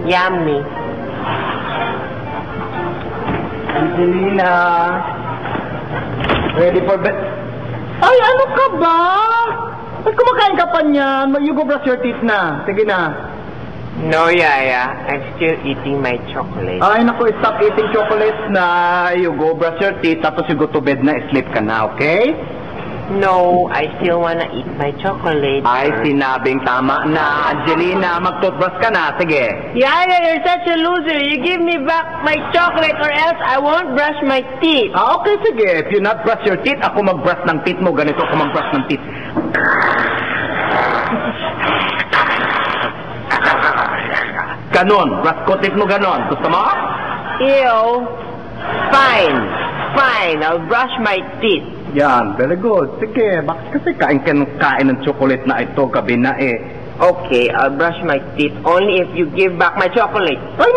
Yummy. Angelina. Ready for bed? Ay, ano ka ba? Ba't kumakain ka pa niyan? You go brush your teeth na. Sige na. No, Yaya. I'm still eating my chocolate. Ay, naku, stop eating chocolates na. You go brush your teeth, tapos you go to bed na, sleep ka na, okay? No, I still wanna eat my chocolate. Ay, sinabing tama na. Angelina, mag-toothbrush ka na. Sige. Yaya, you're such a loser. You give me back my chocolate or else I won't brush my teeth. Ah, okay, sige. If you not brush your teeth, ako mag-brush ng teeth mo. Ganito ako mag-brush ng teeth. Ganon. Brush ko teeth mo ganon. Gusto mo? Ew. Fine. Fine. I'll brush my teeth. Yan, very good. Sige, bakit kasi kain ng chocolate na ito gabi na eh? Okay, I'll brush my teeth only if you give back my chocolate. Ay,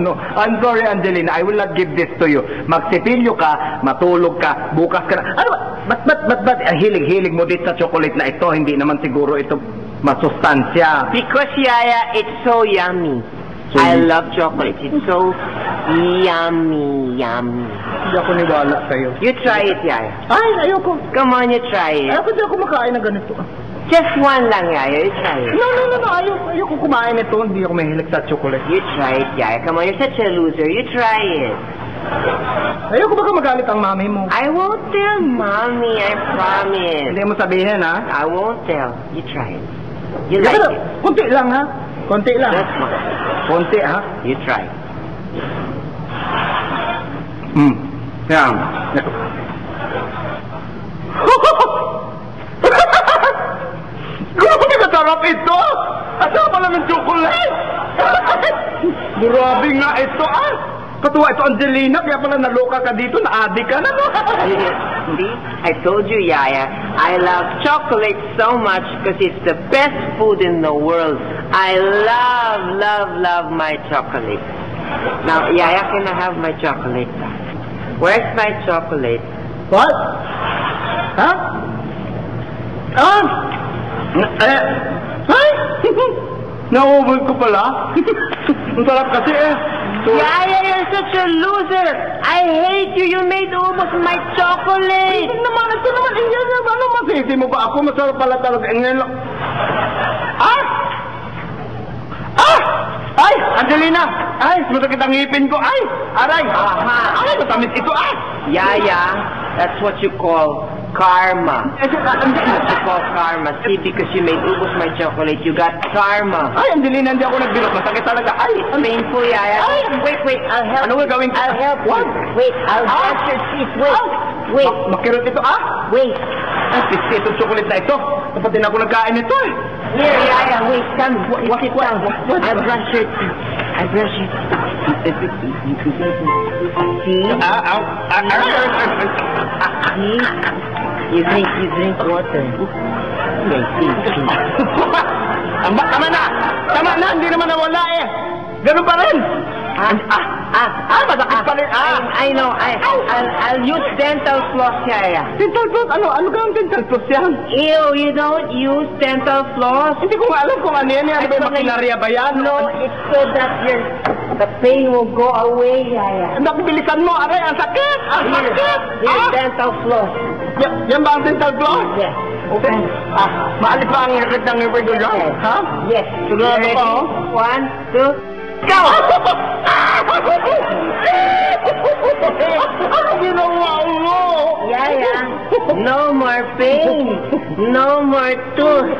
no. I'm sorry, Angelina. I will not give this to you. Magsipilyo ka, matulog ka, bukas ka na. Ano ba? Ba't? Hilig mo dito sa chocolate na ito. Hindi naman siguro ito masustansya. Because, Yaya, it's so yummy. So, I love chocolate. It's so yummy. Hindi ako niwala sa'yo. You try it, Yaya. Ay, ayoko. Come on, you try it. Ayoko, hindi ako makain na ganito. Just one lang, Yaya. You try it. No. Ayoko kumain ito. Hindi ako mahilig sa chocolate. You try it, Yaya. Come on, you're such a loser. You try it. Ayoko baka magalit ang mami mo. I won't tell Mommy, I promise. Hindi mo sabihin, ha? I won't tell. You try it. You like it. Kunti lang, ha? Konti lang. That's fine. Konti, ha? You try. Yan. Grabe ka sarap ito! At pala ng chocolate! Grabe nga ito, ah! Katuwa ito, Angelina, kaya pala naloka ka dito, na-addict ka na, no? See, I told you, Yaya, I love chocolate so much because it's the best food in the world. I love my chocolate. Now, Yaya, can I have my chocolate? Where's my chocolate? What? Ha? Ah! Ay! Naubod ko pala. Ang sarap kasi eh. So, Yaya, you're such a loser. I hate you. You made almost my chocolate. ito naman, ano masisi mo ba ako? Masarap pala talaga. Ah! Ah! Ay! Angelina! Ay! Masakit ang ngipin ko. Ay! Aray! Aha. Ay! Matamis ito. Ay! Yaya, that's what you call karma. That's what you call karma. See, because you made ubos my chocolate, you got karma. Ay! Angelina, hindi ako nagbiro. Masakit talaga. Ay! It's painful, Yaya. Ay! Wait, I'll help Ano you. gagawin ko? I'll help you. What? Wait, I'll brush your teeth. Wait. Makirot ito. Ah! Wait. Ay! Pisti itong chocolate na ito. Dapat din ako nagkain ito eh. Here, Yaya, wait, come. Sit down. What? I'll brush your teeth. I'll brush your teeth. See? See? You drink water. Okay, see. Tama na! Tama na! Hindi naman nawala eh! Ganun pa rin! Masakit pa rin! I know. I'll use dental floss, Yaya. Dental floss? Ano ka ang dental floss yan? Ew, you don't use dental floss? Hindi ko nga alam kung ano yan. Ano ba yung makinarya ba yan? No, it's so that the pain will go away, Yaya. Nakibilisan mo! Aray, ang sakit! Ang sakit! Here's dental floss. Yan ba ang dental floss? Yes. Okay. Maalis ba ang ngipin ng ngipin ko dyan? Ha? Yes. Sigurado Ready? pa, oh? 1, 2, go! Ano ginawa mo? Yaya, no more pain. No more tooth.